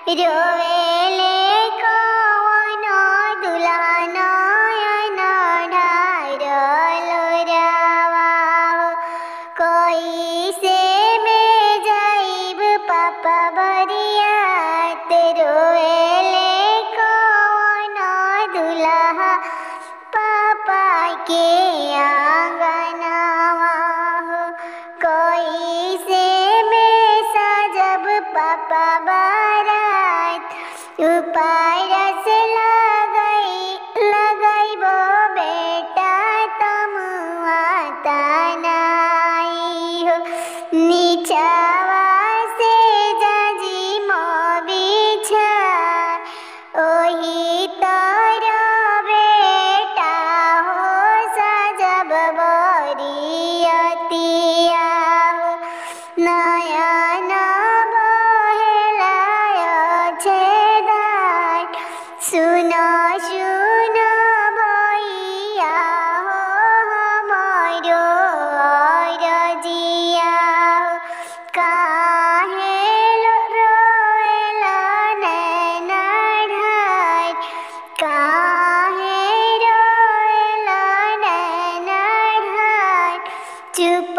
रोवेले कवनो दुल्हा नयन ढारलो रावा हो। कैसे में जाइब पापा बरियात रोवेले कवनो दुल्हा पापा के आंगनवा हो। कैसे में सजब पापा बारात ऊपर से लगइबो बेटा तमुआ तनाई हो। नीचावा से जाजी बिछा ओही तरह बेटा हो सजब बरियतिया हो। नयन बहेलाय छेदार सुनो सुनो भैया हो हमरो अरजिया हो। काहे रोवेला नैन ढार काहे रोवेला नैन ढार चुप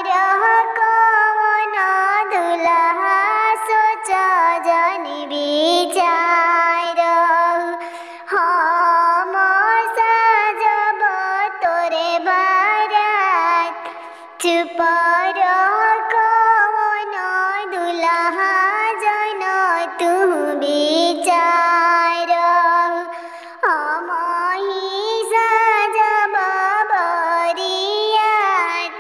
रह कवनो दुल्हा सोच जनि विचार हम सजब तोरे बारात चुप